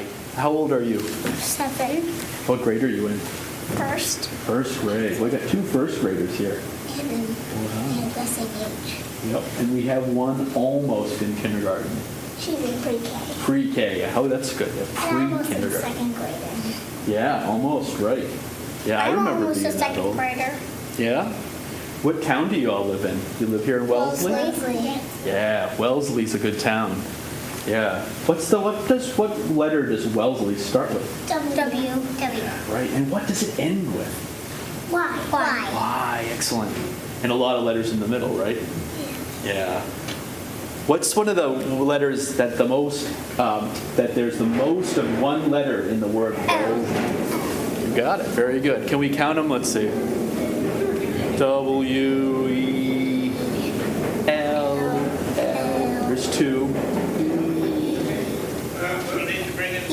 Hi. How old are you? 7. What grade are you in? First. First grade. We got 2 first graders here. And the same age. Yep. And we have one almost in kindergarten. She's in pre-K. Pre-K. Oh, that's good. I'm almost in Pre-kindergarten. 2nd grade. Yeah, almost, right. Yeah, I I'm remember almost being a that 2nd old. grader. Yeah? What town do you all live in? You live here in Wellesley? Wellesley. Yeah, Wellesley's a good town. Yeah. What letter does Wellesley start with? W. Right. And what does it end with? Y. Y. Excellent. And a lot of letters in the middle, right? Yeah. What's one of the letters that that there's the most of one letter in the word Wellesley? You got it. Very good. Can we count them? Let's see. W, E, L, L. There's 2.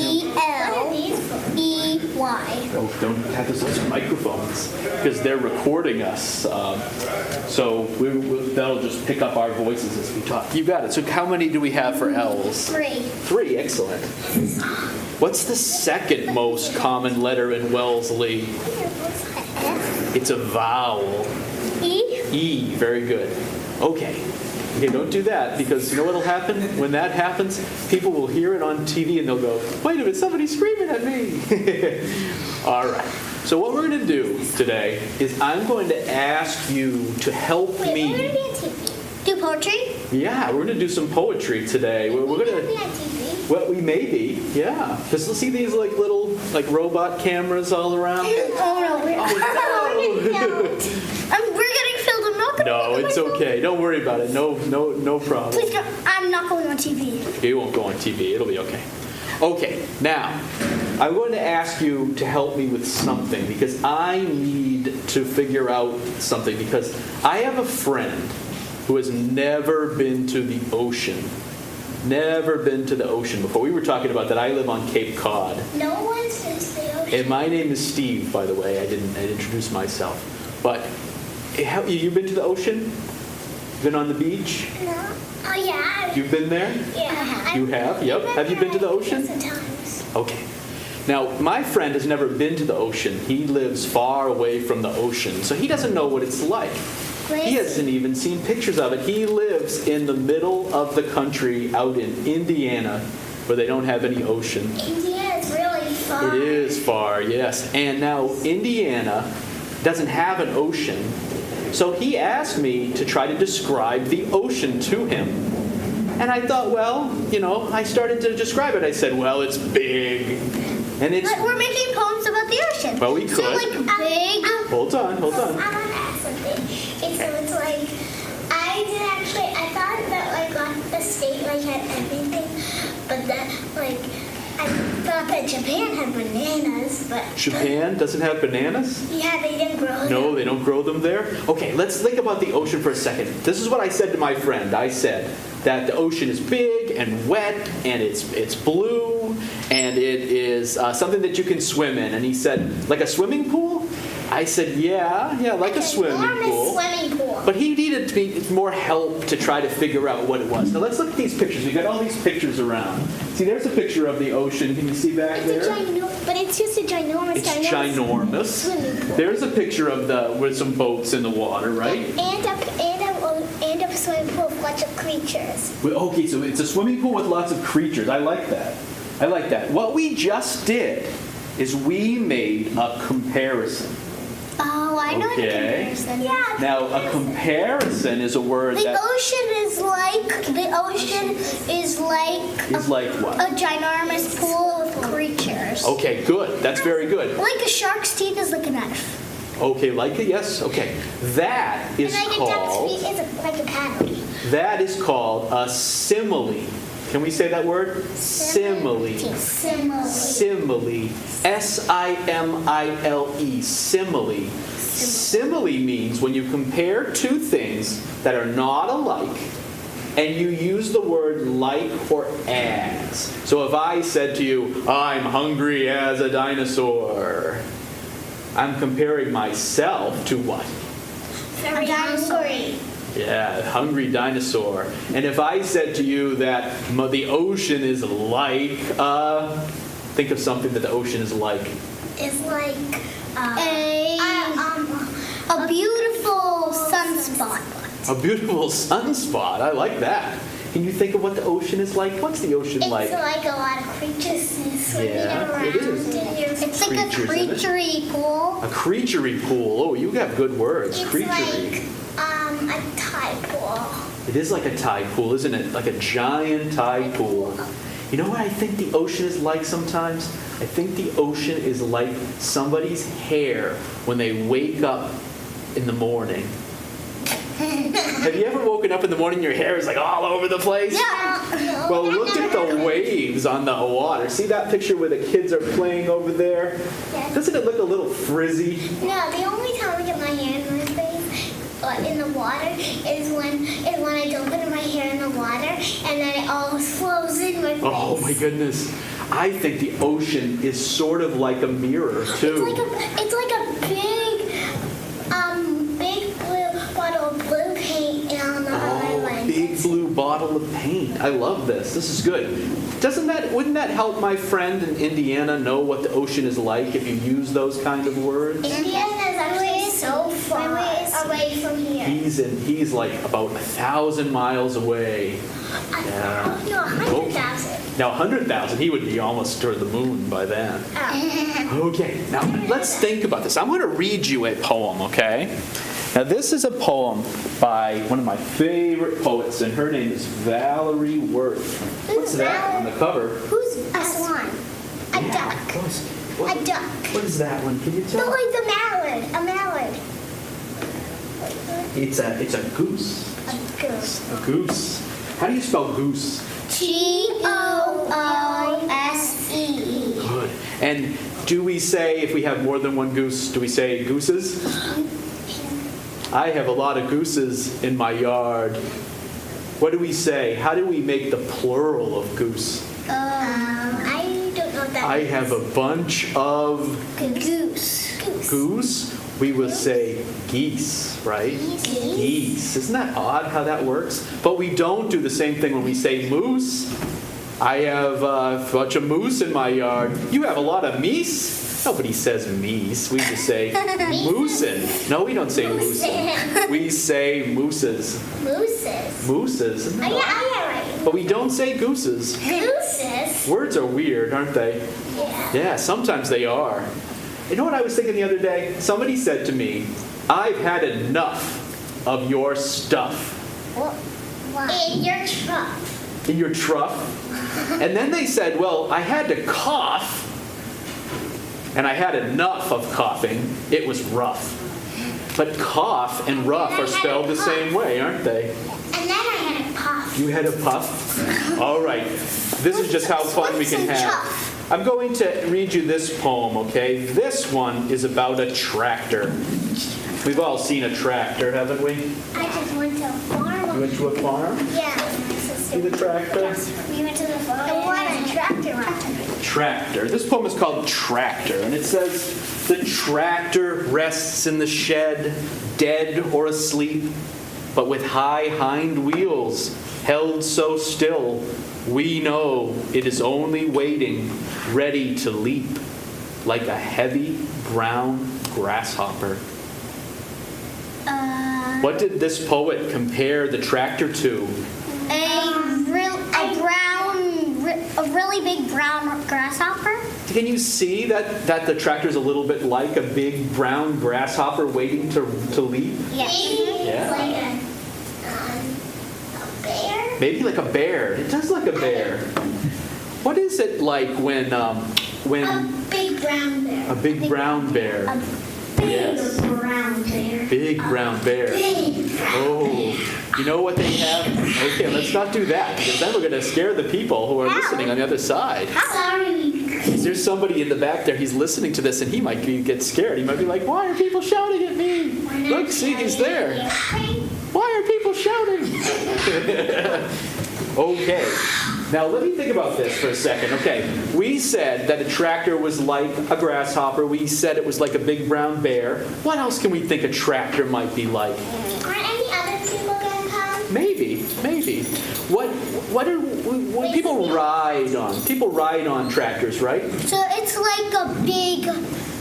E-L-E-Y. Oh, don't have those microphones because they're recording us. So that'll just pick up our voices as we talk. You got it. So how many do we have for L's? 3. 3. Excellent. What's the second most common letter in Wellesley? It's a vowel. E. E. Very good. Okay. Okay, don't do that because you know what'll happen? When that happens, people will hear it on TV and they'll go, wait a minute, somebody's screaming at me. All right. So what we're going to do today is I'm going to ask you to help me. We're going to be on TV. Do poetry? Yeah, we're going to do some poetry today. We're going We're going to be to. on TV. Well, we may be, yeah. Because you'll see these like little robot cameras all around. Oh, no. We're getting filmed. I'm not going to. No, it's okay. Don't worry about it. No problem. Please don't. I'm not going on TV. You won't go on TV. It'll be okay. Okay, now, I'm going to ask you to help me with something because I need to figure out something because I have a friend who has never been to the ocean. Never been to the ocean before. We were talking about that. I live on Cape Cod. No one says the ocean. And my name is Steve, by the way. I didn't introduce myself. But have you been to the ocean? Been on the beach? No. Oh, yeah. You've been there? Yeah. You have? Yep. Have you been to the ocean? Sometimes. Okay. Now, my friend has never been to the ocean. He lives far away from the ocean, so he doesn't know what it's like. He hasn't even seen pictures of it. He lives in the middle of the country out in Indiana where they don't have any ocean. India is really far. It is far, yes. And now Indiana doesn't have an ocean, so he asked me to try to describe the ocean to him. And I thought, well, I started to describe it. I said, well, it's big. And it's... But we're making poems about the ocean. Well, we could. So, like, big. Hold on. I want to ask something. It's like, I thought that, the state, had everything. But that, I thought that Japan had bananas, but... Japan doesn't have bananas? Yeah, they didn't grow them. No, they don't grow them there? Okay, let's think about the ocean for a second. This is what I said to my friend. I said that the ocean is big and wet, and it's blue, and it is something that you can swim in. And he said, like a swimming pool? I said, yeah, like a swimming pool. Swimming pool. But he needed more help to try to figure out what it was. Now let's look at these pictures. We've got all these pictures around. See, there's a picture of the ocean. Can you see back there? But it's just a ginormous. It's ginormous. Swimming pool. There's a picture of with some boats in the water, right? And a swimming pool with lots of creatures. Okay, so it's a swimming pool with lots of creatures. I like that. What we just did is we made a comparison. Oh, I know the comparison. Yeah. Now, a comparison is a word The ocean is like what? a ginormous pool of creatures. Okay, good. That's very good. Like a shark's teeth is like a knife. Okay, yes. Okay. That is and like called... a duck's feet is like a paddle. That is called a simile. Can we say that word? Simile. Simile. S-I-M-I-L-E. Simile. Simile means when you compare two things that are not alike and you use the word like or as. So if I said to you, I'm hungry as a dinosaur, I'm comparing myself to what? A dinosaur. Yeah, hungry dinosaur. And if I said to you that the ocean is like a think of something that the ocean is like. It's like a beautiful sunspot. A beautiful sunspot. I like that. Can you think of what the ocean is like? What's the ocean It's like? like a lot of creatures swimming around. it is. It's like a creaturey pool. A creaturey pool. Oh, you got good words. It's Creaturey. like a tide pool. It is like a tide pool, isn't it? Like a giant tide pool. You know what I think the ocean is like sometimes? I think the ocean is like somebody's hair when they wake up in the morning. Have you ever woken up in the morning and your hair is like all over the place? Yeah. Well, look at the waves on the water. See that picture where the kids are playing over there? Yeah. Doesn't it look a little frizzy? No, the only time I get my hair in my face in the water is when I don't put my hair in the water and then it all flows in my face. Oh my goodness. I think the ocean is sort of like a mirror too. It's like a big blue bottle of blue paint on the island. Big blue bottle of paint. I love this. This is good. Wouldn't that help my friend in Indiana know what the ocean is like if you use those kind of words? Indiana is actually so far away from here. He's like about 1,000 miles away. Yeah. No, 100,000. Now 100,000, he would be almost toward the moon by then. Oh. Okay, now let's think about this. I'm going to read you a poem, okay? Now this is a poem by one of my favorite poets, and her name is Valerie Worth. What's that on the cover? Who's a swan? A duck. What? A duck. What is that one? Can you No, tell? like the mallard. A mallard. It's a goose. A goose. A goose. How do you spell goose? Goose. Good. And do we say, if we have more than one goose, do we say gooses? I have a lot of gooses in my yard. What do we say? How do we make the plural of goose? I don't know what that I have a bunch of Goose. goose. We will say geese, right? Geese. Isn't that odd how that works? But we don't do the same thing when we say moose. I have a bunch of moose in my yard. You have a lot of meese? Nobody says meese. We just say moosin. No, we don't say moosin. We say mooses. Mooses. Mooses. Isn't that I odd? got right. But we don't say gooses. Gooses. Words are weird, aren't they? Yeah. Yeah, sometimes they are. You know what I was thinking the other day? Somebody said to me, I've had enough of your stuff. In your truck. In your truck? And then they said, well, I had to cough, and I had enough of coughing. It was rough. But cough and rough are spelled the same way, aren't they? And then I had a puff. You had a puff? All right. This is just how fun we can have. I'm going to read you this poem, okay? This one is about a tractor. We've all seen a tractor, haven't we? I just went to a farm. You went to a farm? Yeah. See the tractor? We went to the farm. And what a tractor ride. Tractor. This poem is called Tractor, and it says, the tractor rests in the shed, dead or asleep, but with high hind wheels held so still, we know it is only waiting, ready to leap, like a heavy brown grasshopper. What did this poet compare the tractor to? A really big brown grasshopper. Can you see that the tractor is a little bit like a big brown grasshopper waiting to leap? Maybe Yeah. like a bear. Maybe like a bear. It does like a bear. What is it like when A big brown bear. a big brown bear? A big Yes. brown bear. Big brown bear. Big brown Oh, you know what they have? Okay, let's not do that because then we're going to scare the people who are listening on the other side. Sorry. There's somebody in the back there. He's listening to this and he might get scared. He might be like, "Why are people shouting at me? Look, see, he's there. Why are people shouting?" Okay. Now let me think about this for a second. Okay, we said that a tractor was like a grasshopper. We said it was like a big brown bear. What else can we think a tractor might be like? Aren't any other people gonna come? Maybe. What people ride on? People ride on tractors, right? So it's like a big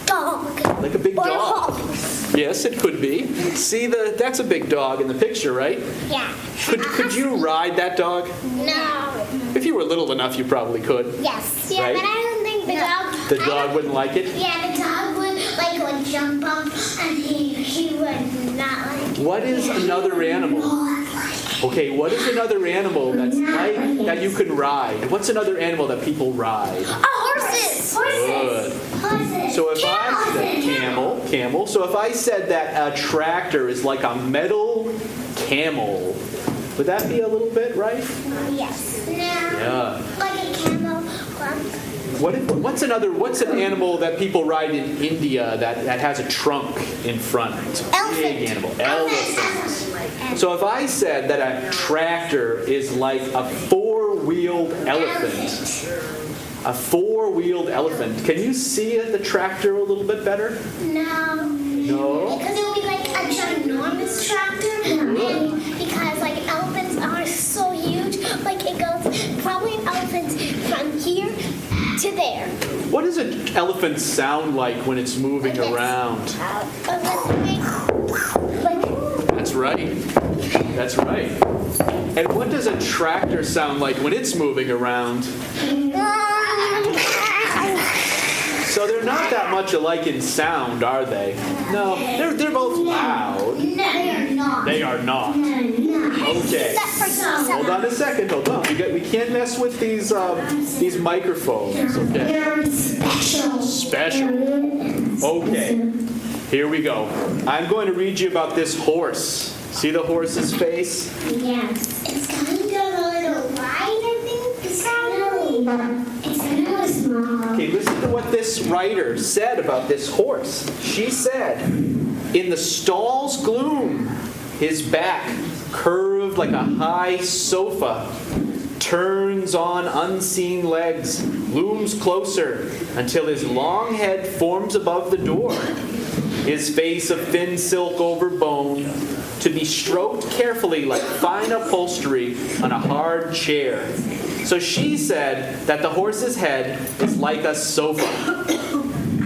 dog. Like a big Or a dog. horse. Yes, it could be. See, that's a big dog in the picture, right? Yeah. Could you ride that dog? No. If you were little enough, you probably could. Yes. Yeah, Right? but I don't think the dog. The dog wouldn't like it? Yeah, the dog would jump up, and he would not like it. What is another animal? Okay, what is another animal that's like that you can ride? What's another animal that people ride? Horses. Good. Horses. So if I said camel. So if I said that a tractor is like a metal camel, would that be a little bit right? Yes. No. Yeah. Like a camel. What's an animal that people ride in India that has a trunk in front? It's a big animal. Elephant. So if I said that a tractor is like a four-wheeled elephant, a four-wheeled elephant, can you see the tractor a little bit better? No. No? Because it would be like a ginormous tractor, and because like elephants are so huge, like it goes probably an elephant from here to there. What does an elephant sound like when it's moving Like this. around? Like, That's right. That's right. And what does a tractor sound like when it's moving around? So they're not that much alike in sound, are they? No, they're both loud. no, they're not. They are not. Okay. Hold on a second. Hold on. We can't mess with these microphones. Okay. They're special. Special. Okay. Here we go. I'm going to read you about this horse. See the horse's face? Yeah. It's kind of a little wide, I think. It's kind of small. Okay, listen to what this writer said about this horse. She said, "In the stall's gloom, his back, curved like a high sofa, turns on unseen legs, looms closer until his long head forms above the door. His face of thin silk over bone, to be stroked carefully like fine upholstery on a hard chair." So she said that the horse's head is like a sofa.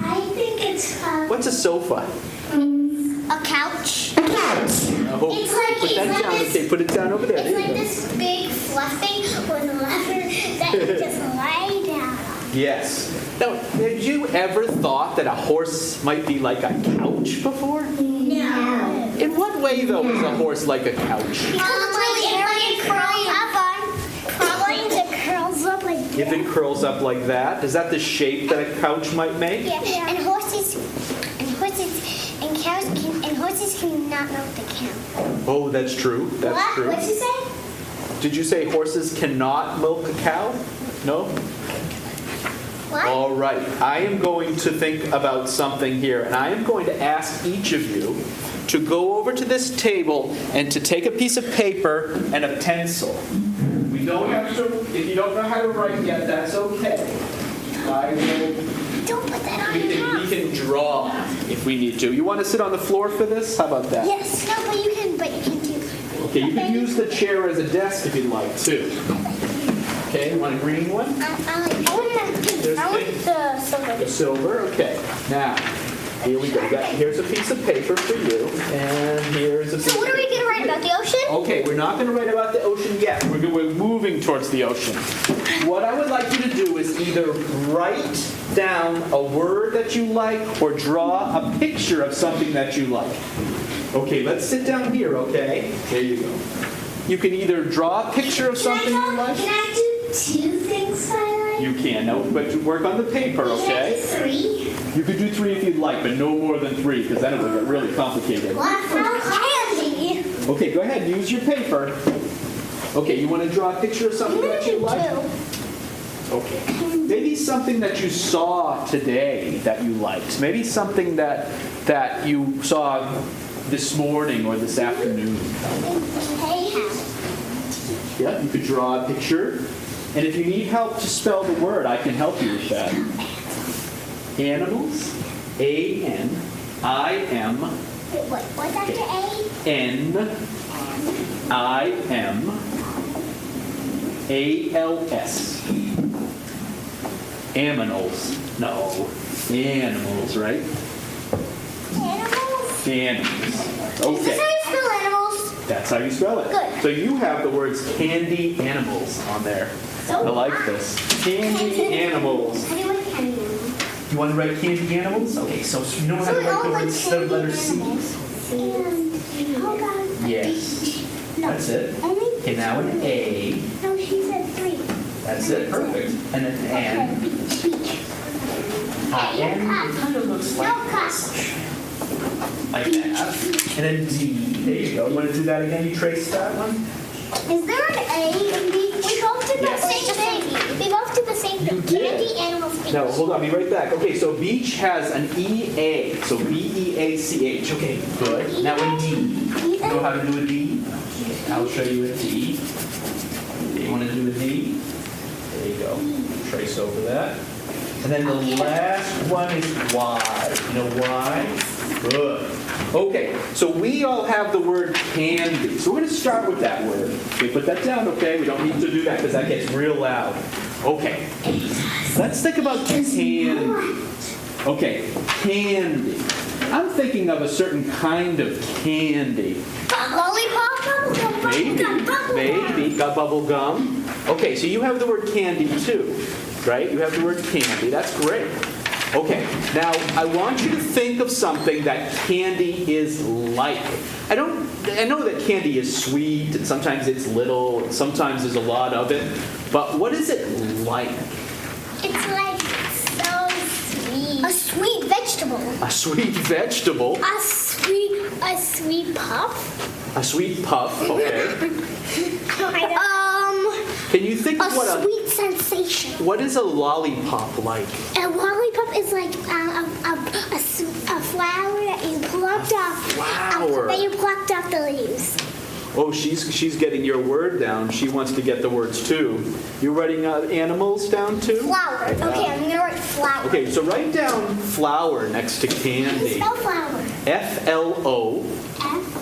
I think it's What's a sofa? a couch. Oh, It's like- put that it's like down. this- Okay, put it down over there. It's There you like go. this big fluffy with a lever that you just lie down on. Yes. Now, had you ever thought that a horse might be like a couch before? No. In what way, though, is a horse like a couch? It curls up on. Probably it curls up like If it curls up like that, is that the shape that a couch might make? yeah. And horses cannot milk the cow. Oh, that's true. That's What? true. What'd you say? Did you say horses cannot milk a cow? No? What? All right. I am going to think about something here, and I am going to ask each of you to go over to this table and to take a piece of paper and a pencil. We don't have to, if you don't know how to write yet, that's okay. I will, Don't put that on your mouth. we can draw if we need to. You want to sit on the floor for this? How about that? Yes. No, but you can do. Okay, you can use the chair as a desk if you'd like, too. Okay, you want a green one? There's I want the silver. The silver, okay. Now, here we go. Here's a piece of paper for you, and here's a piece So what are we gonna write about the ocean? Okay, we're not going to write about the ocean yet. We're moving towards the ocean. What I would like you to do is either write down a word that you like or draw a picture of something that you like. Okay, let's sit down here, okay? There you go. You can either draw a picture of something you like. Can I do 2 things I like? You can, no, but work on the paper, Can I do okay? 3? You could do 3 if you'd like, but no more than 3, because then it would get really complicated. What? How candy? Okay, go ahead, use your paper. Okay, you want to draw a picture of something that you like? 2. Okay. Maybe something that you saw today that you liked. Maybe something that you saw this morning or this afternoon. Yeah, you could draw a picture. And if you need help to spell the word, I can help you with that. Animals. A-N-I-M. What's after A? N-I-M. A-L-S. Aminals. No. Animals, right? Animals? Animals. Is this Okay. how you spell animals? That's how you spell it. Good. So you have the words candy animals on there. So I like this. Candy animals. How do you write candy animals? You want to write candy animals? Okay, so you know how to write the words instead of letter C? Hold on. Yes. No. That's it. Only Okay, now an A. No, she said 3. That's it. Perfect. And an N. Beach. N kind of looks like No cup. like that. And a D. There you go. You want to do that again? You trace that one? Is there an A in beach? We both did the Yes. same thing. We both did the same thing. You did. Candy animals beach. No, hold on. Be right back. Okay, so beach has an E-A. So B-E-A-C-H. Okay, good. Now a D. You know how to do a D? Okay, I'll show you a D. You want to do a D? There you go. Trace over that. And then the last one is Y. You know why? Good. Okay, so we all have the word candy. So we're going to start with that word. Okay, put that down, okay? We don't need to do that because that gets real loud. Okay, let's think about candy. Okay, candy. I'm thinking of a certain kind of candy. Lollipop, bubblegum, Maybe, bubblegum, maybe. Got bubble gum. Okay, so you have the word candy too, right? You have the word candy. That's great. Okay, now I want you to think of something that candy is like. I know that candy is sweet, and sometimes it's little, and sometimes there's a lot of it, but what is it like? It's like so sweet. A sweet vegetable. A sweet vegetable? A sweet puff. A sweet puff, okay. Can you think of A sweet sensation. what is a lollipop like? A lollipop is like a flower that you plucked off. flower. That you plucked off the leaves. Oh, she's getting your word down. She wants to get the words too. You're writing animals down too? Flower. Okay, I'm gonna write flower. Okay, so write down flower next to candy. Spell flower. F-L-O. L-O.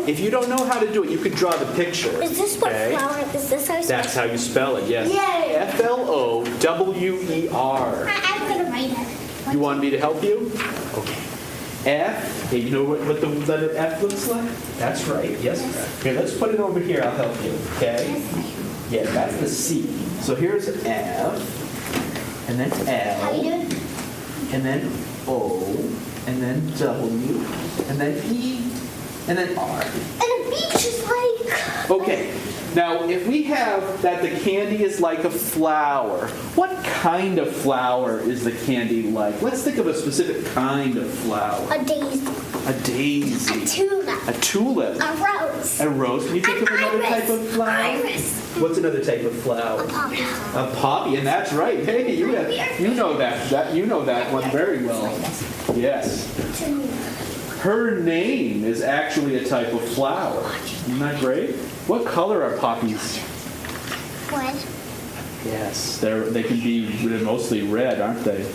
If you don't know how to do it, you could draw the picture. Is this what okay? flower? Is this how you spell? That's how you spell it, yes. Yay. F-L-O-W-E-R. I'm gonna write it. You want me to help you? Okay. F, okay, you know what the letter F looks like? That's right, yes. Here, let's put it over here, I'll help you, okay? Yeah, that's the C. So here's F, and then How you L, doing? and then O, and then W, and then E, and then R. And a beach is like. Okay, now if we have that the candy is like a flower, what kind of flower is the candy like? Let's think of a specific kind of flower. A daisy. A daisy. A tulip. A tulip. A rose. A rose. Can you think An of another iris. type of flower? Iris. What's another type of flower? A poppy. A poppy, and that's right. Hey, you know that one very well. Yes. Her name is actually a type of flower. Isn't that great? What color are poppies? Red. Yes, they can be mostly red, aren't they?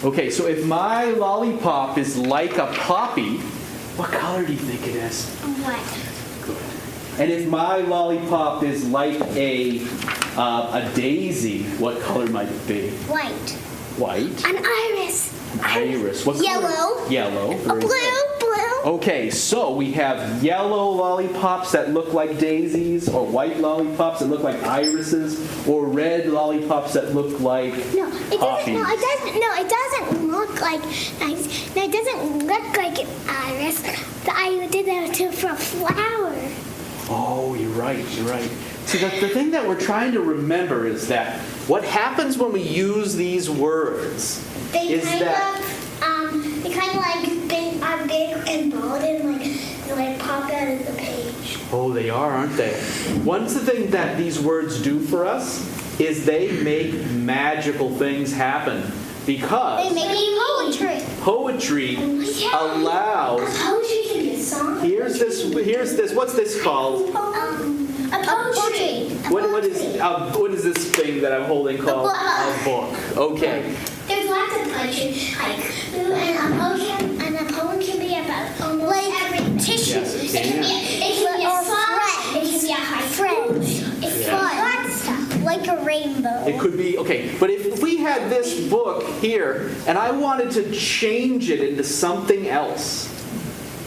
Okay, so if my lollipop is like a poppy, what color do you think it is? Red. And if my lollipop is like a daisy, what color might it be? White. White. An iris. Iris. What color? Yellow. Yellow. A Very blue. good. Blue. Okay, so we have yellow lollipops that look like daisies, or white lollipops that look like irises, or red lollipops that look like No, it doesn't. poppies. No, it doesn't. No, it doesn't look like nice. No, it doesn't look like an iris. I did that for a flower. Oh, you're right. You're right. See, the thing that we're trying to remember is that what happens when we use these words They is that are big and bold and like pop out of the page. oh, they aren't they? One of the things that these words do for us is they make magical things happen because They make poetry allows. Poetry can be a song. Here's this. What's this called? A poetry. What is this thing that I'm holding called? A book. Okay. There's lots of poetry, and a poem can be about almost everything. Tissue. Yes, it It can be a song. It can be a haiku. rainbow. It could be, okay, but if we had this book here and I wanted to change it into something else,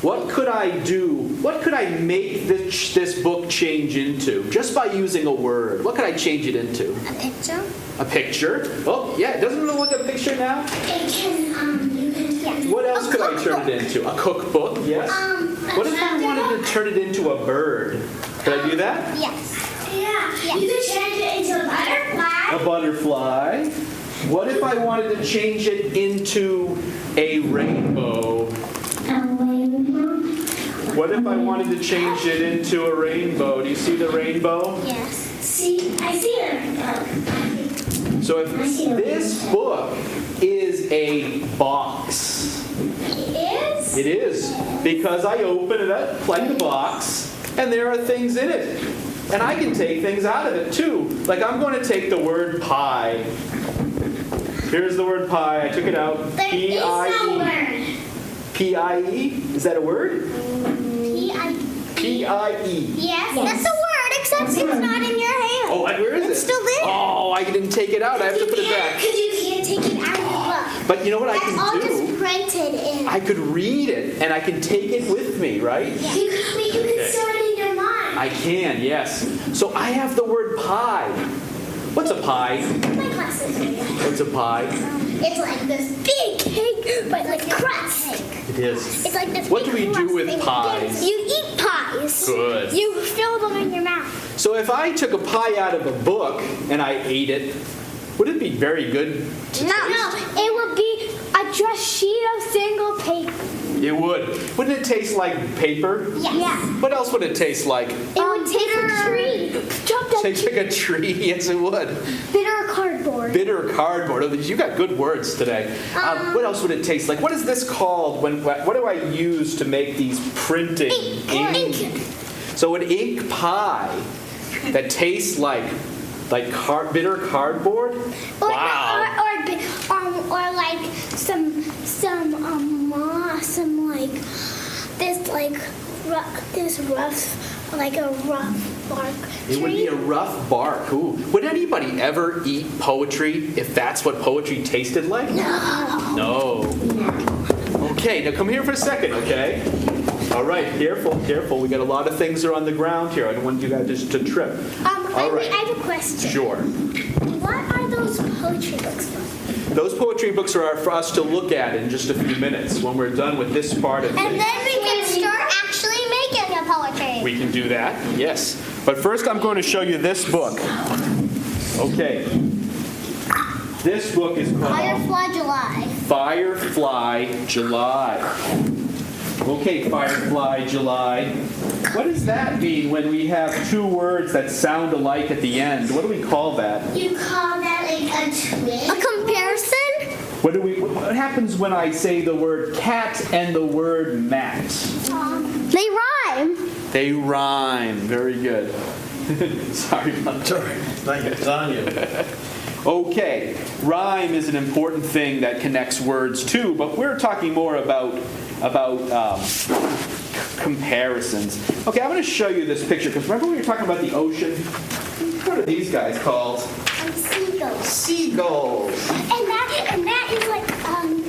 what could I do? What could I make this book change into just by using a word? What could I change it into? A picture? A picture? Oh, yeah, doesn't it look like a picture now? It can, you can, yeah. What else could I turn it into? A cookbook, yes. What if I wanted to turn it into a bird? Could I do that? Yes. Yeah. You could change it into a butterfly. A butterfly. What if I wanted to change it into a rainbow? What if I wanted to change it into a rainbow? Do you see the rainbow? Yes. See, I see it. So if this book is a box. It is? It is. Because I open it up like the box, and there are things in it. And I can take things out of it too. Like I'm going to take the word pie. Here's the word pie. I took it out. There is no word. P-I-E? Is that a word? P-I-E. P-I-E. Yes, that's a word, except it's not in your hand. Oh, where is it? It's still there. Oh, I didn't take it out. I have to put it back. Because you can't take it out of the book. But you know what I That's all can just do? printed in. I could read it, and I can take it with me, right? Yeah. You can store it in your mind. I can, yes. So I have the word pie. What's a pie? My classes are good. What's a pie? It's like this big cake, but like crust. It is. It's like this What do big we do crust with thing. pies? You eat pies. Good. You fill them in your mouth. So if I took a pie out of a book and I ate it, would it be very good to No, taste? it would be a just sheet of single paper. It would. Wouldn't it taste like paper? Yes. Yeah. What else would it taste like? It would taste like a tree. Taste like a tree? Yes, it would. Bitter cardboard. Bitter cardboard. Oh, you got good words today. What else would it taste like? What is this called? What do I use to make these printing? Ink. So an ink pie that tastes like bitter cardboard? Wow. Or like some like this rough like a rough bark tree. It would be a rough bark. Ooh. Would anybody ever eat poetry if that's what poetry tasted like? No. Okay, now come here for a second, okay? All right, careful. We got a lot of things that are on the ground here. I don't want you guys just to trip. All right. I have a question. Sure. What are those poetry books for? Those poetry books are for us to look at in just a few minutes when we're done with this part of And it. then we can start actually making a poetry. We can do that, yes. But first I'm going to show you this book. Okay. This book is called Firefly July. Firefly July. Okay, Firefly July. What does that mean when we have two words that sound alike at the end? What do we call that? You call that like a twin? A comparison? What happens when I say the word cat and the word mat? They rhyme. They rhyme. Very good. Sorry about that. Thank you. It's on you. Okay, rhyme is an important thing that connects words too, but we're talking more about comparisons. Okay, I'm going to show you this picture because remember we were talking about the ocean? What are these guys called? Seagulls. Seagulls. And that is like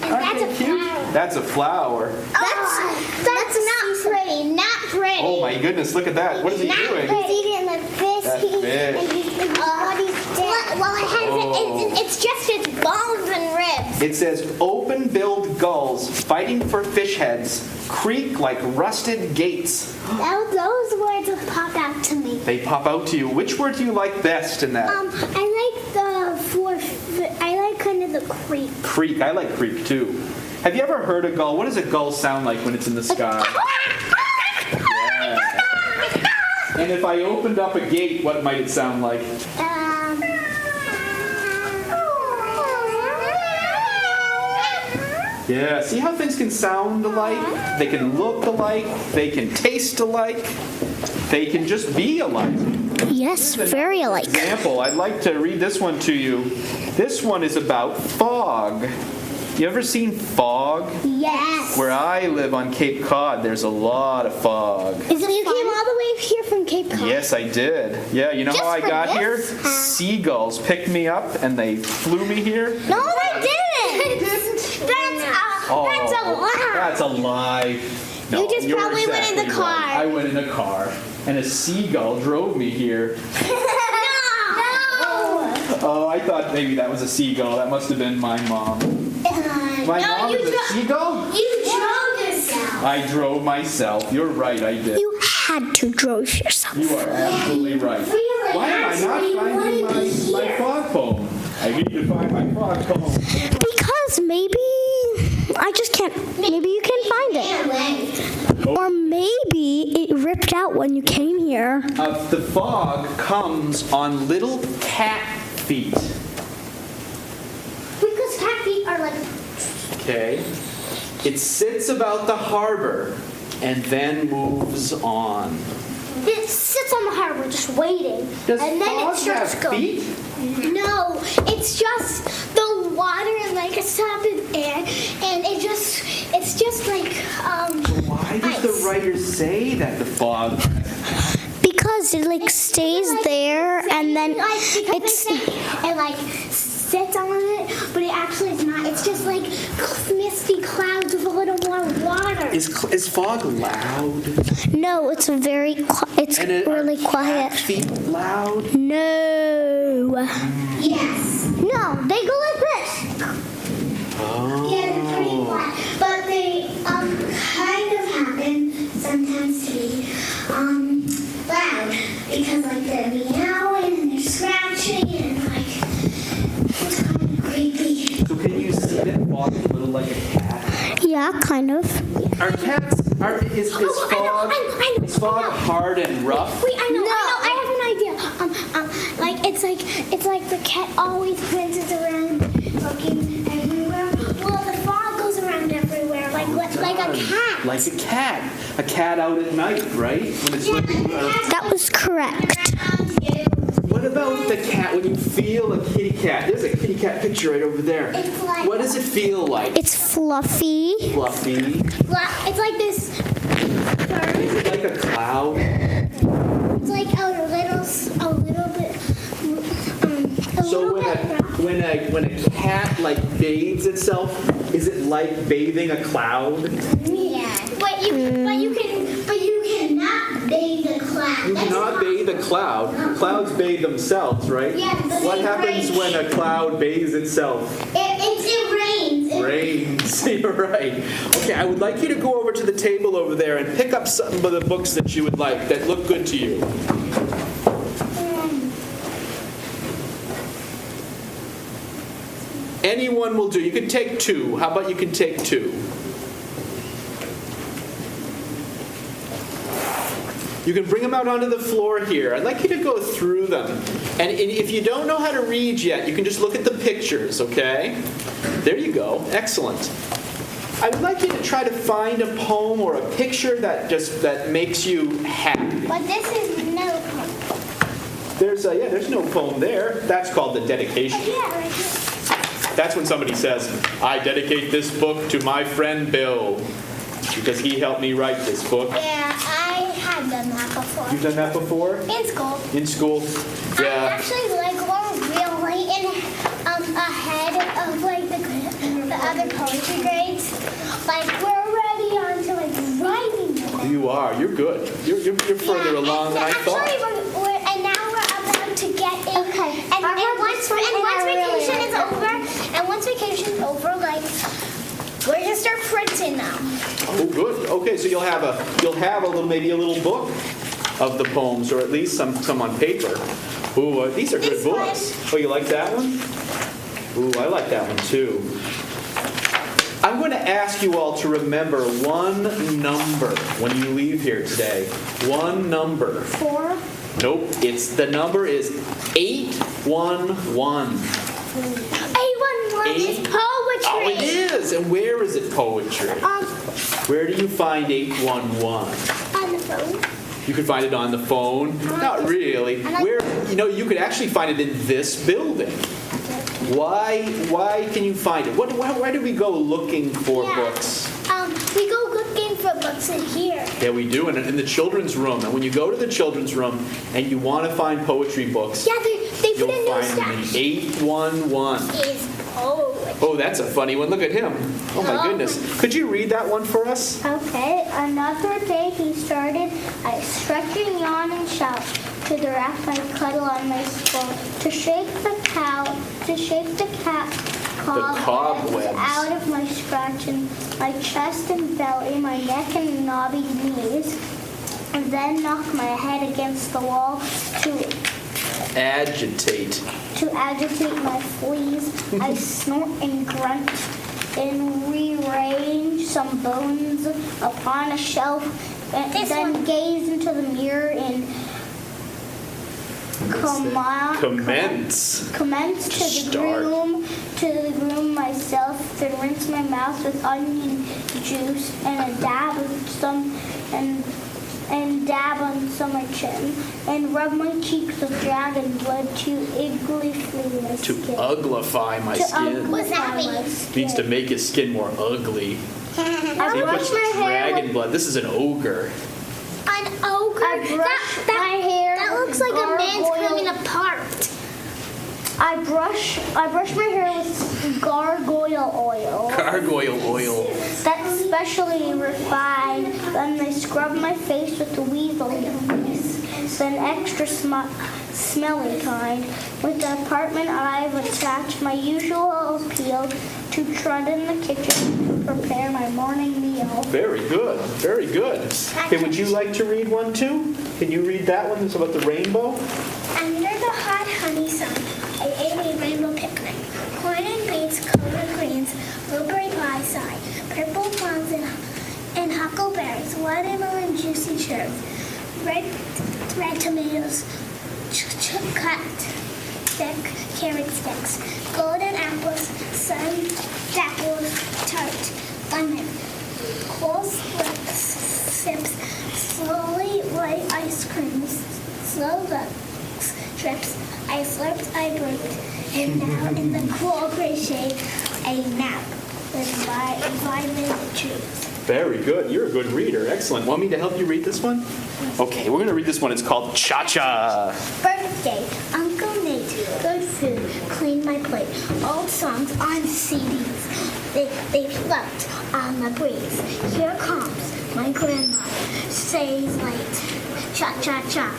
that's a Cute. flower. That's a flower. That's not pretty. Not pretty. Oh my goodness, look at that. What is he Not doing? pretty. He's eating the fish. That's fish. And his body's dead. Well, it has it's just its bones and ribs. It says, open-billed gulls fighting for fish heads creak like rusted gates. Those words have popped out to me. They pop out to you. Which word do you like best in that? I like the fourth. I like kind of the creek. Creak. I like creak too. Have you ever heard a gull? What does a gull sound like when it's in the sky? Yeah. And if I opened up a gate, what might it sound like? Yeah, see how things can sound alike? They can look alike. They can taste alike. They can just be alike. Yes, very alike. Example, I'd like to read this one to you. This one is about fog. You ever seen fog? Yes. Where I live on Cape Cod, there's a lot of fog. So you came all the way here from Cape Cod? Yes, I did. Yeah, you know Just how I for got here? this? Seagulls picked me up and they flew me here. No, they didn't. That's a lie. That's a lie. No, You just you're probably went in the exactly car. right. I went in a car, and a seagull drove me here. No. Oh, I thought maybe that was a seagull. That must have been my mom. My mom is a seagull? You drove yourself. I drove myself. You're right, I did. You had to drove yourself. You are absolutely right. Really? Why am I not finding my fog poem? I need to find my fog poem. Because maybe I just can't. Maybe you can find it. Or maybe it ripped out when you came here. The fog comes on little cat feet. Because cat feet are like. Okay. It sits about the harbor and then moves on. It sits on the harbor just waiting. Does and then fog it starts have going. feet? No, it's just the water and like a solid air, and it's just like Why does ice. the writer say that the fog? Because it like stays there, and then it like sits on it, but it actually is not. It's just like misty clouds with a little more water. Is fog loud? No, it's very. It's And really are quiet. cat feet loud? No. Yes. No, they go like this. Oh. Yeah, they're pretty quiet, but they kind of happen sometimes to be loud because like they're meowing and they're scratching and like it's kind of creepy. So can you see that fog is a little like a cat? Yeah, kind of. Are cats? Is I know. Is fog hard and rough? Wait, I know. I have an idea. Like it's like the cat always prances around, looking everywhere. Well, the fog goes around everywhere, like a cat. Like a cat. A cat out at night, right? When it's looking. That was correct. What about the cat when you feel a kitty cat? There's a kitty cat picture right over there. It's like- What does it feel like? It's fluffy. Fluffy. It's like this bird. Is it like a cloud? It's like a little bit. So when a cat like bathes itself, is it like bathing a cloud? Yeah. But you cannot bathe the cloud. You cannot bathe a cloud. Clouds bathe themselves, right? Yeah, but What it happens rains. when a cloud bathes itself? It rains. Rains. You're right. Okay, I would like you to go over to the table over there and pick up some of the books that you would like that look good to you. Anyone will do. You can take two. How about you can take two? You can bring them out onto the floor here. I'd like you to go through them. And if you don't know how to read yet, you can just look at the pictures, okay? There you go. Excellent. I would like you to try to find a poem or a picture that makes you happy. But this is no poem. There's no poem there. That's called the dedication. Yeah, right here. That's when somebody says, I dedicate this book to my friend Bill, because he helped me write this book. Yeah, I have done that before. You've done that before? In school. In school? Yeah. Actually, like we're really ahead of like the other poetry grades. Like we're already on to like writing. You are. You're good. You're further along than I thought. Actually, and now we're about to get in. Okay. And once vacation is over, like we're gonna start printing now. Oh, good. Okay, so you'll have a maybe a little book of the poems, or at least some on paper. Ooh, these are good This books. Oh, you like that one? Ooh, I like that one too. I'm going to ask you all to remember one number when you leave here today. One number. 4. Nope. The number is 811. 811 is poetry. Oh, it is. And where is it poetry? Where do you find 811? On the phone. You can find it on the phone. Not really. Where you could actually find it in this building. Why can you find it? Where do we go looking for books? We go looking for books in here. Yeah, we do, in the children's room. And when you go to the children's room and you want to find poetry books, Yeah, they put you'll a new find them in stash. 811. Is old. Oh, that's a funny one. Look at him. Oh, my goodness. Could you read that one for us? Okay, another day he started. I stretch and yawn and shout to the rat I cuddle on my skull to shake the cobwebs out of my scratch and my chest and belly, my neck and knobby knees, and then knock my head against the wall to Agitate. my fleas. I snort and grunt and rearrange some bones upon a shelf and then gaze into the mirror and commence to the groom myself, then rinse my mouth with onion juice and dab on some my chin, and rub my cheeks with dragon blood to uglify my To skin. uglify my skin. What's that mean? Means to make his skin more ugly. I He brush puts my hair dragon with blood. This is an ogre. An ogre? I brush my hair That with looks like a man's gargoyle- coming apart. I brush my hair with gargoyle oil. Gargoyle oil. That's specially refined. Then they scrub my face with the weasel grease. Then extra smelly kind. With the apartment, I've attached my usual appeal to trot in the kitchen to prepare my morning meal. Very good. Very good. Okay, would you like to read one too? Can you read that one? It's about the rainbow. Under the hot honey sun, I ate a rainbow picnic. Corn and beans, collard greens, blueberry pie side, purple plums and huckleberries, watermelon juicy cherries, red tomatoes, cut thick carrot sticks, golden apples, sun apples, tart, lemon, cool sips, slowly white ice cream, slow strips. I slurped, I burped, and now in the cool gray shade, a nap with vitamin trees. Very good. You're a good reader. Excellent. Want me to help you read this one? Okay, we're going to read this one. It's called Cha-Cha. Birthday, Uncle Nate, good food, clean my plate, old songs on CDs. They float on the breeze. Here comes my grandma, says late, cha-cha-cha.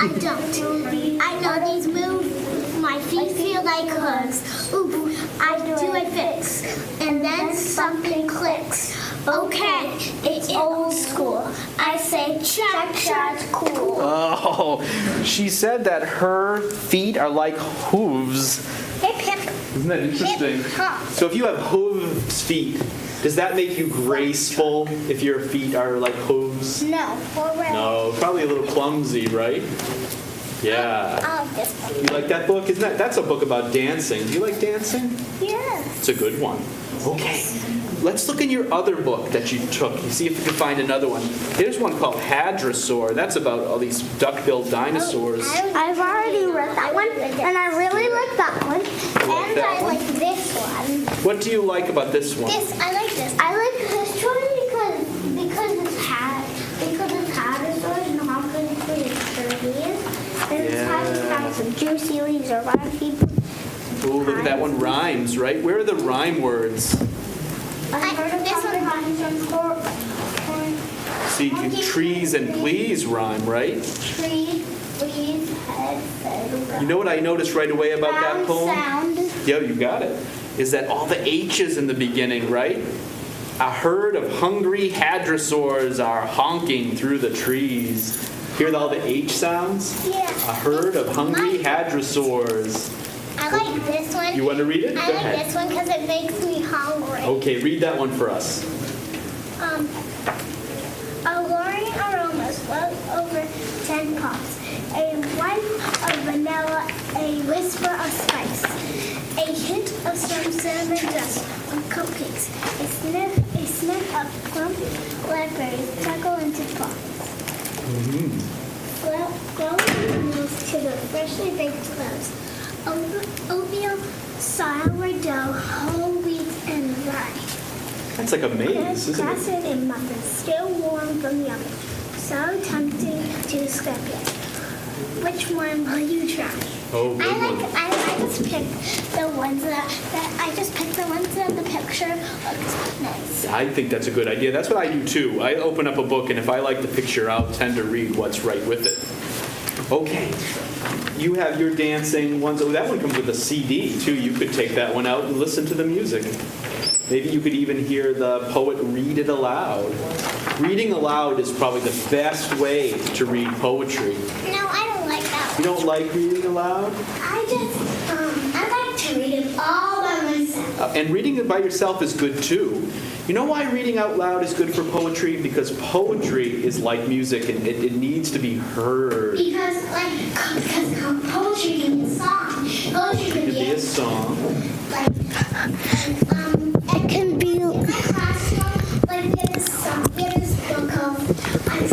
I don't. I know these moves, my feet feel like hooves. Ooh, I do a fix, and then something clicks. Okay, it's old school. I say cha-cha's cool. Oh, she said that her feet are like hooves. Hip, hip. Isn't that interesting? Hip, hop. So if you have hooves feet, does that make you graceful if your feet are like hooves? No, for real. No, probably a little clumsy, right? Yeah. I like this one. You like that book? That's a book about dancing. Do you like dancing? Yes. It's a good one. Okay. Let's look in your other book that you took. You see if you can find another one. Here's one called Hadrosaur. That's about all these duck-billed dinosaurs. I've already read that one, and I really like that one. like And that I one? like this one. What do you like about this one? I like this. I like this one because it's dinosaurs and how good it's for your trees. And it's got some juicy leaves around people. Ooh, look at that one. Rhymes, right? Where are the rhyme words? I've heard of this one See, trees and please rhyme, right? Tree, leaves, head, You know what I noticed right away about that poem? sound. Yeah, you got it. Is that all the H's in the beginning, right? A herd of hungry hadrosaurs are honking through the trees. Hear all the H sounds? Yeah. A herd of hungry hadrosaurs. I like this one. You want to read it? I Go like ahead. this one because it makes me hungry. Okay, read that one for us. Alluring aromas well over 10 pops. A whiff of vanilla, a whisper of spice. A hint of some cinnamon dust on cupcakes. A sniff of plump blackberries tuckle into pops. Glowing moves to the freshly baked clouds. Oatmeal sourdough, whole wheat, and rye. That's like a maze, isn't it? Crusted in muffins, still warm from the oven. So tempting to skip it. Which one will you try? Oh, good one. I just picked the ones that the picture looks nice. I think that's a good idea. That's what I do too. I open up a book, and if I like the picture, I'll tend to read what's right with it. Okay. You have your dancing ones. Oh, that one comes with a CD too. You could take that one out and listen to the music. Maybe you could even hear the poet read it aloud. Reading aloud is probably the best way to read poetry. No, I don't like that You one. don't like reading aloud? I like to read it all by myself. And reading it by yourself is good too. You know why reading out loud is good for poetry? Because poetry is like music, and it needs to be heard. Because poetry can be a song. Poetry It can could be be a song. it can be classical. Like we have this book called I'm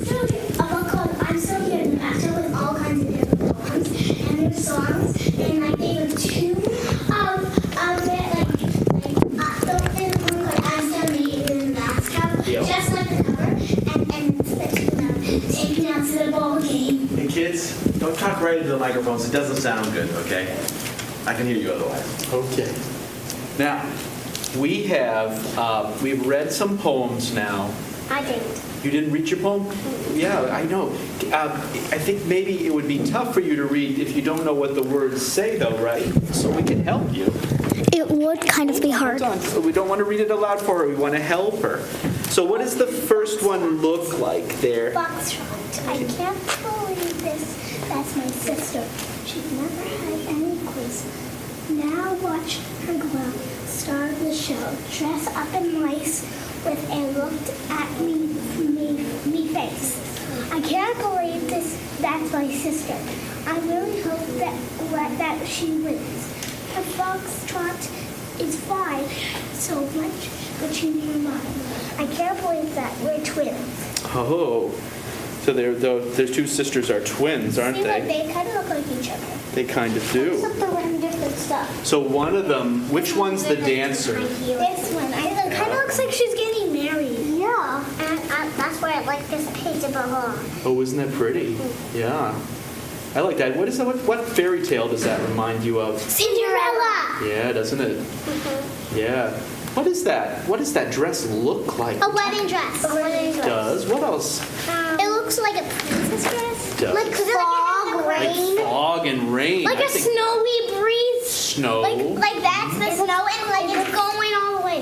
Still Here in the Bathtub with all kinds of different poems, and there's songs, and like they have two of it, there's one called I'm Still Here in the Bathtub, Yep. just like the cover, and it's the taking out to the ball game. Hey kids, don't talk right into the microphones. It doesn't sound good, okay? I can hear you otherwise. Okay. Now, we've read some poems now. I didn't. You didn't read your poem? Yeah, I know. I think maybe it would be tough for you to read if you don't know what the words say, though, right? So we can help you. It would kind of be hard. Hold on. We don't want to read it aloud for her. We want to help her. So what does the first one look like there? Foxtrot. I can't believe this. That's my sister. She's never had any quiz. Now watch her glow. Star of the show. Dress up in lace with a looked at me face. I can't believe this. That's my sister. I really hope that she wins. The foxtrot is fine. So much between her mind. I can't believe that we're twins. Oh, so their two sisters are twins, aren't See, like, they? they kind of look like each other. They kind of do. Except they're wearing different stuff. So one of them, which one's the dancer? This one. It kind of looks like she's getting married. Yeah. And that's why I like this page about her. Oh, isn't that pretty? Yeah. I like that. What fairy tale does that remind you of? Cinderella. Yeah, doesn't it? Yeah. What is that? What does that dress look like? A wedding dress. A wedding dress. Does? What else? It looks like a princess dress. Does. Like fog, rain. Like fog and rain. Like I a think snowy breeze. snow. Like that's the snow, and like it's going all the way.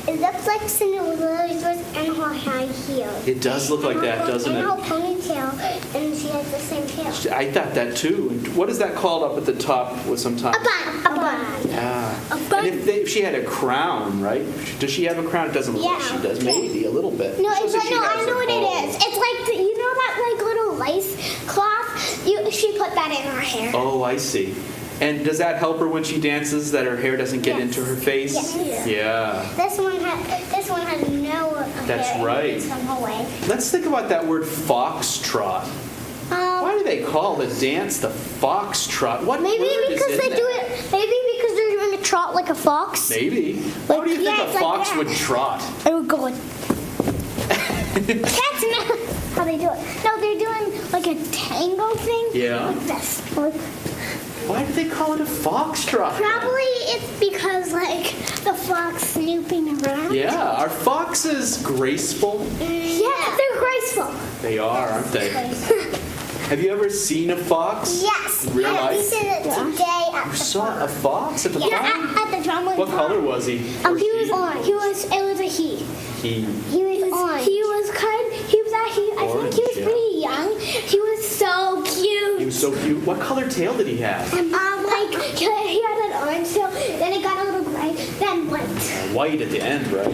It looks like Cinderella's dress and her high heels. It does look like that, doesn't and it? her ponytail, and she has the same tail. I thought that too. And what is that called up at the top with sometimes? A bun. Yeah. A bun. And if she had a crown, right? Does she have a crown? It doesn't look like she does. Maybe a little bit. No, Shows that she has I know a what bow. it is. It's like you know that like little lace cloth. She put that in her hair. Oh, I see. And does that help her when she dances, that her hair doesn't get Yes. into her face? Yes. Yeah. This one had no That's hair right. from her way. Let's think about that word foxtrot. Why do they call the dance the foxtrot? What Maybe word is because in they that? do it. Maybe because they're doing a trot like a fox. Maybe. How do you think yeah, a it's like fox that. would trot? It would go like. That's not how they do it. No, they're doing like a tango thing. Yeah. Like this. Like, Why do they call it a foxtrot? probably it's because like the fox snooping around. Yeah. Are foxes graceful? Yeah, they're graceful. They are, aren't they? Have you ever seen a fox? Yes. Real Yeah, we life? did it today at You the saw a fox at the Yeah, farm? at the Drumlin What Farm. color was he? Or He was she? orange. It was a he. He. He was orange. I think he was Orange, yeah. pretty young. He was so cute. He was so cute. What color tail did he have? Like he had an orange tail, then it got a little gray, then white. White at the end, right?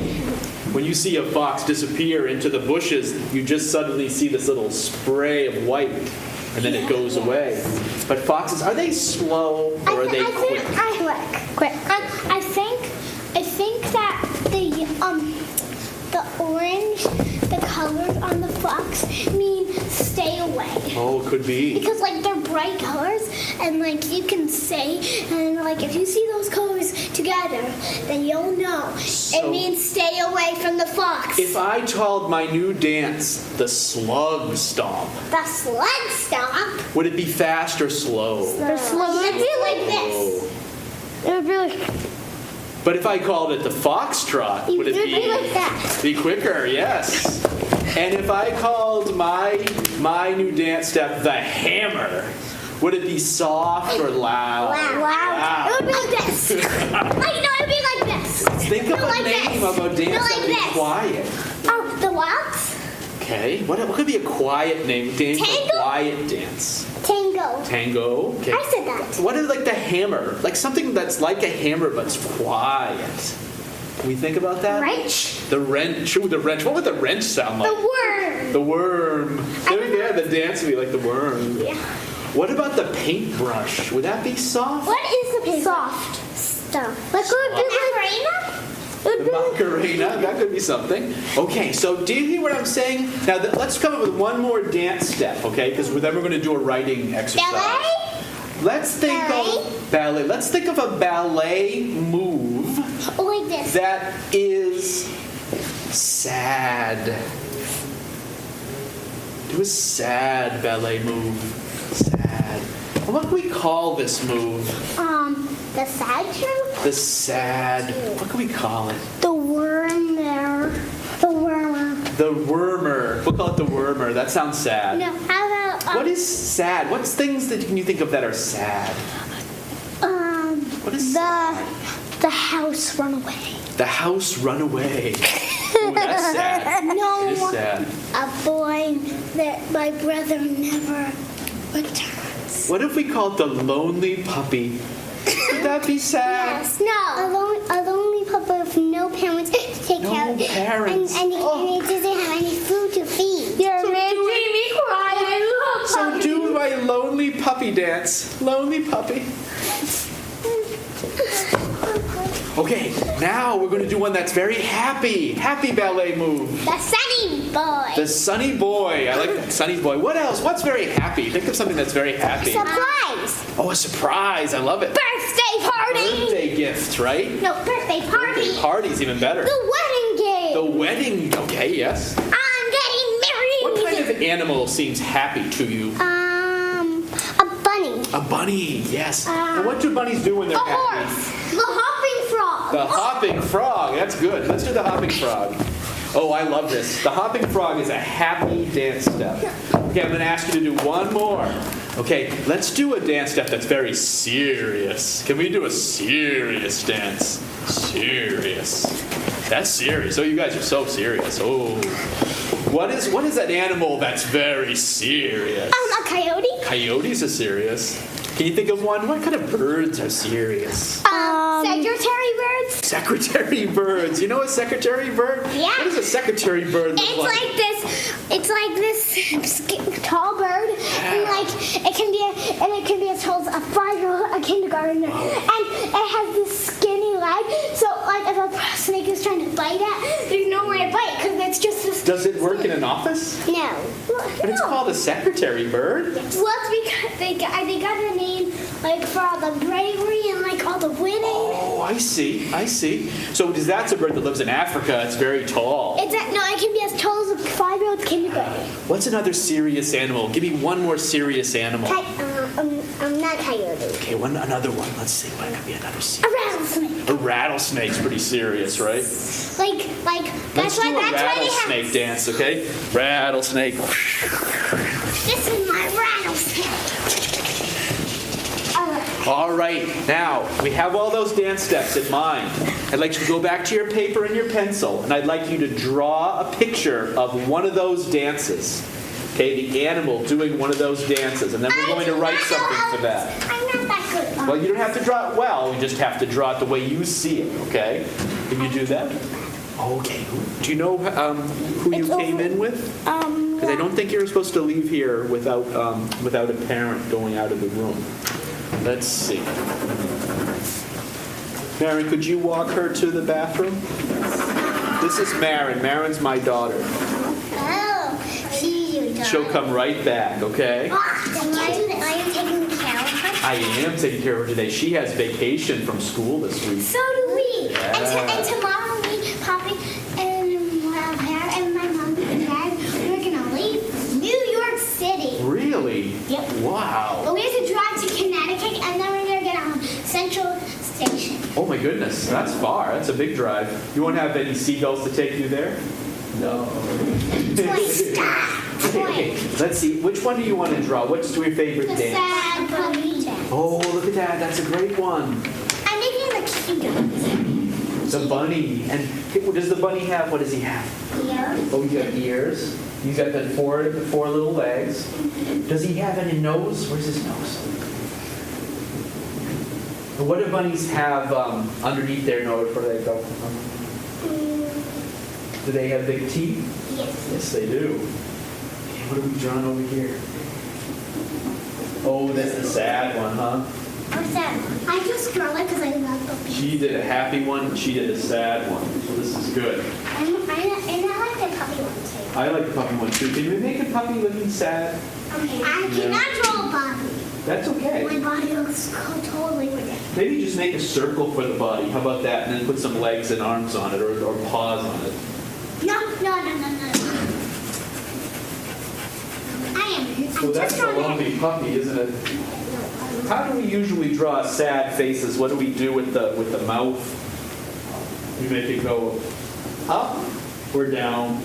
When you see a fox disappear into the bushes, you just suddenly see this little spray of white, and then it goes away. But foxes, are they slow or are they quick? Quick. I think that the orange, the colors on the fox mean stay stay away. Oh, it could be. Because like they're bright colors, and like you can say, and like if you see those colors together, then you'll know. So- It means stay away from the fox. If I called my new dance the slug stomp, The slug stomp. would it be fast or slow? They're slow. It'd be like this. It would be like, But if I called it the foxtrot, would it It'd be like be, that. be quicker? Yes. And if I called my new dance step the hammer, would it be soft or loud? It would be like this. Like no, it'd be like this. Think of No, a like name this. of a dance No, that like would be this. quiet. Oh, the what? Okay. What could be a quiet name? Name for a Tango? quiet dance. Tango. Tango. Okay. I said that. What is like the hammer? Like something that's like a hammer but it's quiet. Can we think about that? Wrench. The wrench. Ooh, the wrench. What would the wrench sound The like? worm. The worm. Yeah, the dance would be like the worm. Yeah. What about the paintbrush? Would that be soft? What is the paper? soft stuff. Like, The Macarena, that could be something. Okay, so do you hear what I'm saying? Now, let's come up with one more dance step, okay? Because then we're going to do a writing exercise. Ballet? Let's think of ballet. Let's think of a ballet move Oh, like this. that is sad. Do a sad ballet move. Sad. What do we call this move? The sad truth? The sad. What can we call it? the worm there. The wormer. The wormer. We'll call it the wormer. That sounds sad. No, how about, What is sad? What's things that can you think of that are sad? What is sad? The house run away. The house run away. Ooh, that's sad. No. It is sad. a boy that my brother never returns? What if we call it the lonely puppy? Would that be sad? Yes. No. A lonely puppy with no parents to take No care of. parents. And Oh. he doesn't have any food to feed. You're making me cry. So do my lonely puppy dance. Lonely puppy. Okay, now we're going to do one that's very happy. Happy ballet move. The sunny boy. The sunny boy. I like that. Sunny boy. What else? What's very happy? Think of something that's very happy. Surprise. Oh, a surprise. I love it. Birthday party. Birthday gift, right? No, birthday party. Birthday party's even better. The wedding game. The wedding. Okay, yes. I'm getting What married. kind of animal seems happy to you? A bunny. A bunny, yes. And what do bunnies do when they're A happy? horse. The hopping frog. The hopping frog. That's good. Let's do the hopping frog. Oh, I love this. The hopping frog is a happy dance step. Okay, I'm going to ask you to do one more. Okay, let's do a dance step that's very serious. Can we do a serious dance? Serious. That's serious. Oh, you guys are so serious. Oh. What is that animal that's very serious? A coyote. Coyotes are serious. Can you think of one? What kind of birds are serious? Secretary birds. Secretary birds. You know a secretary bird? Yeah. What does a secretary bird look It's like? like this. It's like this tall bird, and like it can be as tall as a 5-year-old, a kindergartner, and it has this skinny leg. So like if a snake is trying to bite it, there's nowhere to bite because it's just this. Does it work in an office? No. But it's called a secretary bird. Well, it's because they got a name like for all the bravery and like all the winning. Oh, I see. I see. So that's a bird that lives in Africa. It's very tall. No, it can be as tall as a 5-year-old kindergarten. What's another serious animal? Give me one more serious animal. Not coyote. Okay, another one. Let's see. What could be another A serious? rattlesnake. A rattlesnake's pretty serious, right? Like Let's that's do why a they rattlesnake have. dance, okay? Rattlesnake. This is my rattlesnake. All right, now we have all those dance steps in mind. I'd like you to go back to your paper and your pencil, and I'd like you to draw a picture of one of those dances. Okay, the animal doing one of those dances, and then we're going to write something for that. I'm not that good. Well, you don't have to draw it well, you just have to draw it the way you see it, okay? Can you do that? Okay, do you know who you came in with? Because I don't think you're supposed to leave here without a parent going out of the room. Let's see. Marin, could you walk her to the bathroom? This is Marin. Marin's my daughter. Oh, she's your daughter. she'll come right back, okay? Are you taking care of her? I am taking care of her today. She has vacation from school this week. So do we. Yeah. And tomorrow, me, Poppy, and my hair, and my mom and dad, we're gonna leave New York City. Really? Yep. But Wow. we have to drive to Connecticut, and then we're gonna get on Central Station. Oh my goodness, that's far. That's a big drive. You won't have any seagulls to take you there? No. Okay, let's see. Which one do you want to draw? What's your favorite The dance? sad puppy dance. Oh, look at that. That's a great one. I'm making the cute ones. The bunny. And what does the bunny have? What does he have? Here. Oh, you got ears. He's got the four little legs. Does he have any nose? Where's his nose? And what do bunnies have underneath their nose? Where do they go? Do they have big teeth? Yes. Yes, they do. Okay, what are we drawing over here? Oh, that's the sad one, huh? What's that? I just draw it because I love puppies. She did a happy one, she did a sad one. So this is good. And I like the puppy one too. I like the puppy one too. Can we make a puppy looking sad? Okay. I cannot draw a body. That's okay. My body looks totally ridiculous. Maybe just make a circle for the body. How about that? And then put some legs and arms on it or paws on it. No. So that's a lonely puppy, isn't it? How do we usually draw sad faces? What do we do with the mouth? We make it go up or down?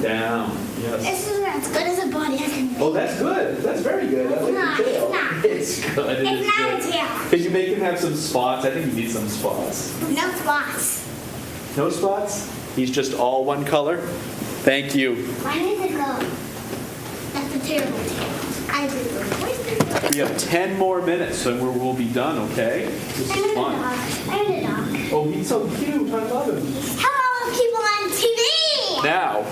Down. Yes. This is as good as a body I can make. Oh, that's good. That's very good. I like the tail. It's good. It's not a tail. Can you make him have some spots? I think you need some spots. No spots. No spots? He's just all one color? Thank you. Why does it go? That's a terrible tail. I agree with you. We have 10 more minutes and we'll be done, okay? This is fun. I'm a dog. Oh, he's so cute. I love him. Hello, people on TV. Now,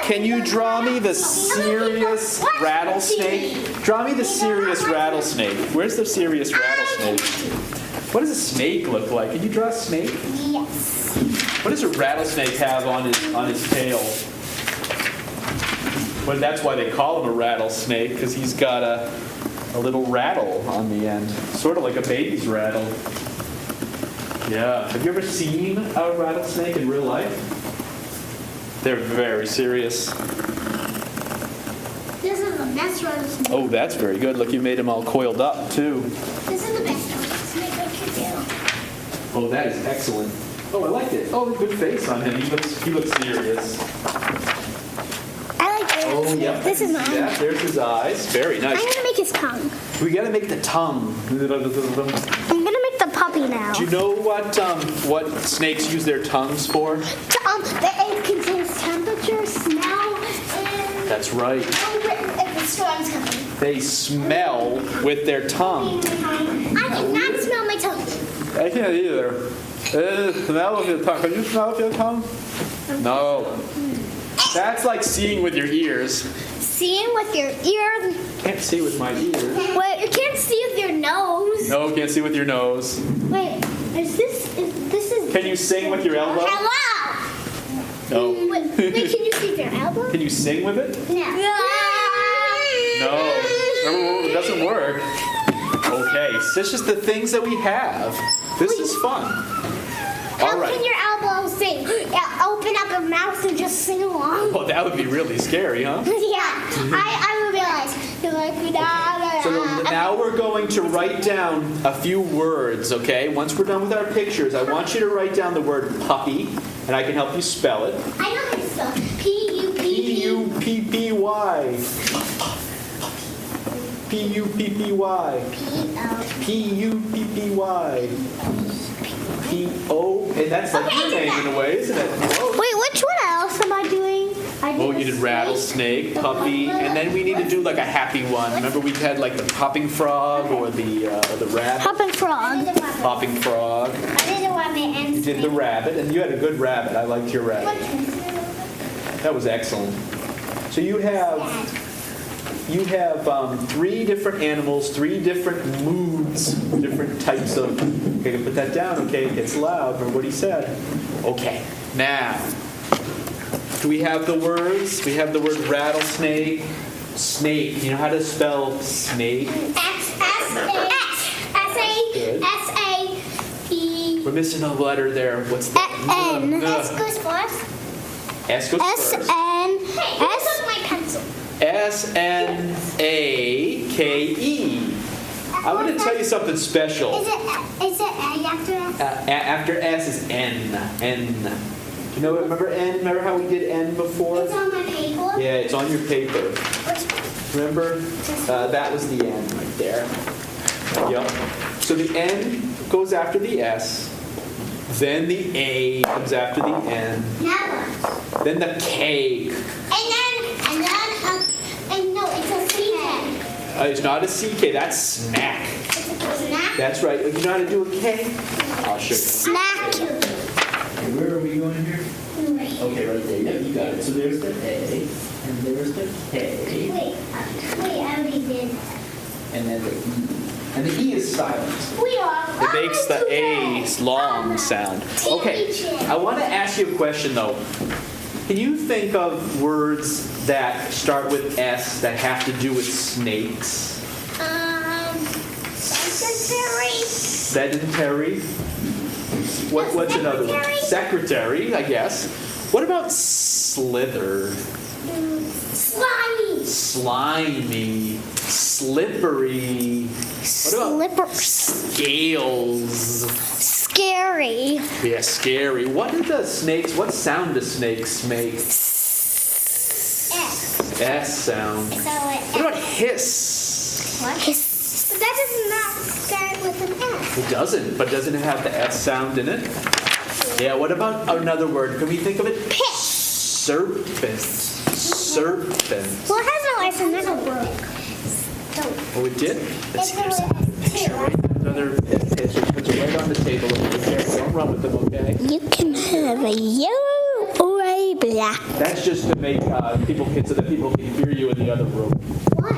can you draw me the serious rattlesnake? Draw me the serious rattlesnake. Where's the serious rattlesnake? What does a snake look like? Can you draw a snake? Yes. What does a rattlesnake have on his tail? Well, that's why they call him a rattlesnake, because he's got a little rattle on the end, sort of like a baby's rattle. Yeah. Have you ever seen a rattlesnake in real life? They're very serious. This is the best rattlesnake. Oh, that's very good. Look, you made him all coiled up, too. This is the best rattlesnake I could do. Oh, that is excellent. Oh, I like it. Oh, good face on him. He looks serious. I like this. Oh, yeah. This is mine. Yeah, there's his eyes. Very nice. I'm gonna make his tongue. We got to make the tongue. I'm gonna make the puppy now. Do you know what snakes use their tongues for? It contains temperature, smell, and That's right. if the storm's coming. They smell with their tongue. I cannot smell my tongue. I can't either. Smell with your tongue. Can you smell with your tongue? No. That's like seeing with your ears. Seeing with your ears. Can't see with my ears. Well, you can't see with your nose. No, can't see with your nose. Wait, this is. Can you sing with your elbow? Hello. No. Wait, can you see with your elbow? Can you sing with it? No. No. It doesn't work. Okay, so it's just the things that we have. This is fun. All How can right. your elbow sing? Yeah, open up your mouth and just sing along. Well, that would be really scary, huh? Yeah, I will realize. You're like, So now we're going to write down a few words, okay? Once we're done with our pictures, I want you to write down the word puppy, and I can help you spell it. I know how to spell P-U-P-P. P-U-P-P-Y. P-U-P-P-Y. P-U-P-P-Y. P-O. And that's like your name in a way, isn't it? Whoa. Wait, which one else am I doing? Oh, you did rattlesnake, puppy, and then we need to do like a happy one. Remember we had like the hopping frog or the rabbit? Hopping frog. Hopping frog. I didn't want my ends. You did the rabbit, and you had a good rabbit. I liked your rabbit. That was excellent. So you have 3 different animals, 3 different moods, different types of. Okay, put that down. Okay, it's loud. Remember what he said. Okay, now So we have the words. We have the word rattlesnake, snake. You know how to spell snake? S-A-S-A-S-A-E. We're missing a letter there. What's the N. S goes first. S goes first. S-N. Hey, who took my pencil? S-N-A-K-E. I want to tell you something special. Is it A after S? After S is N. N. You know, remember N? Remember how we did N before? It's on my paper. Yeah, it's on your paper. Which one? Remember? That was the N right there. Yep. So the N goes after the S. Then the A comes after the N. Never. Then the K. And no, it's a C. It's not a CK, that's snack. It's a snack. That's right. You know how to do a K? I'll show you. Snack. Okay, where are we going here? Okay, right there. Yeah, you got it. So there's the A, and there's the K, Wait, I already did. and then the E. And the E is silent. We are. It makes the A's long sound. Okay, I want to ask you a question though. Can you think of words that start with S that have to do with snakes? Secretary. Sedentary. What's another one? Secretary, I guess. What about slither? Slimy. Slimy. Slippery. What about scales? Scary. Yeah, scary. What sound do snakes make? S. S sound. So What about hiss? What? But that does not start with an S. It doesn't, but doesn't it have the S sound in it? Yeah, what about another word? Can we think of it? Pit. Serpent. Serpent. Well, it has no S and then a broke. Oh, it did? Let's see, It's here's another picture. Put it right on the table. Be careful. Don't run with them, okay? You can have a yellow or a black. That's just to make so that people can hear you in the other room. Why?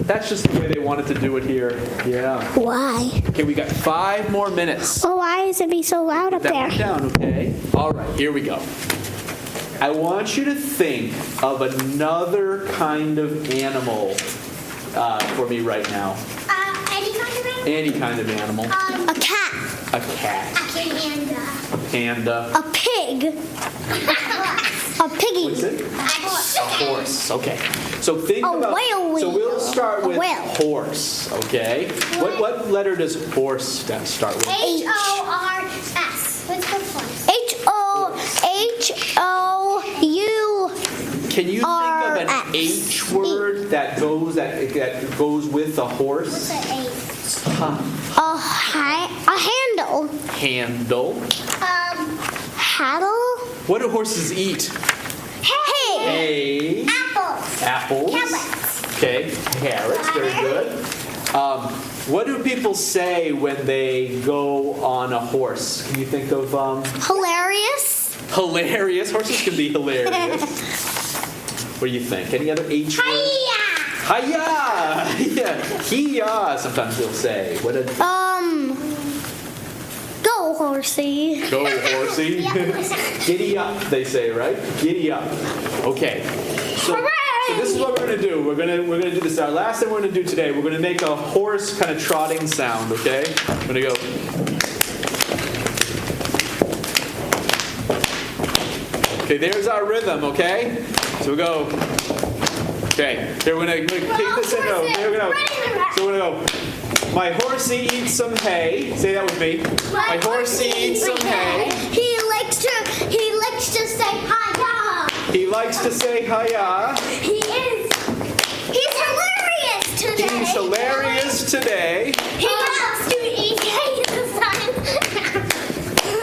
That's just the way they wanted to do it here. Yeah. Why? Okay, we got 5 more minutes. Oh, why is it be so loud up That there? one down, okay? All right, here we go. I want you to think of another kind of animal for me right now. Any kind of animal? Any kind of animal. A cat. A cat. A panda. Panda. A pig. A piggy. What's it? A horse. A horse. Okay. So think A about. whale. So we'll start A with whale. horse. Okay. What letter does horse start with? H-O-R-S. What's the first? H-O-H-O-U. Can you think of an R-S. H word that goes with a horse? What's an A handle. Handle. Paddle. What do horses eat? Hay. Hay. Apples. Apples. Carrots. Okay. Carrots. Very good. What do people say when they go on a horse? Can you think of Hilarious. hilarious? Horses can be hilarious. What do you think? Any other H words? Hiya. Hiya! Yeah. Hiya, sometimes they'll say. What a Go horsey. go horsey. Giddy up, they say, right? Giddy up. Okay. So this is what we're gonna do. We're gonna do this. Our last thing we're gonna do today, we're gonna make a horse kind of trotting sound, okay? I'm gonna go. Okay, there's our rhythm, okay? So we go. Okay, here we're gonna take this in. Here we go. So we're gonna go. My horsey eats some hay. Say that with me. My horsey eats some hay. He likes to say hiya. He likes to say hiya. He's hilarious today. He's hilarious today. He loves to eat hay sometimes.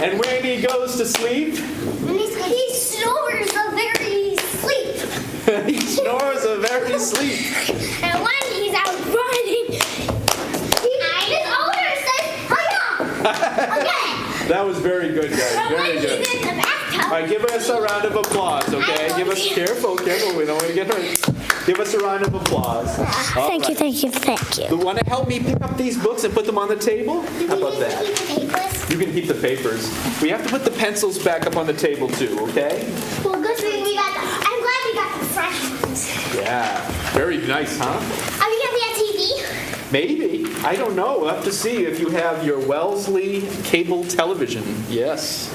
And when he goes to sleep, He snores a very sleep. he snores a very sleep. And when he's out running, his owner says hiya. Okay. That was very good, guys. But Very when good. he's in the bathtub, All right, give us a round of applause, okay? Give us careful. We don't want to get hurt. Give us a round of applause. All Thank you, right. thank you, thank you. You want to help me pick up these books and put them on the table? How about that? Keep the papers. You can keep the papers. We have to put the pencils back up on the table too, okay? Well, good thing we got I'm glad we got the fresh ones. Yeah. Very nice, huh? Are we gonna be on TV? Maybe. I don't know. We'll have to see if you have your Wellesley cable television. Yes.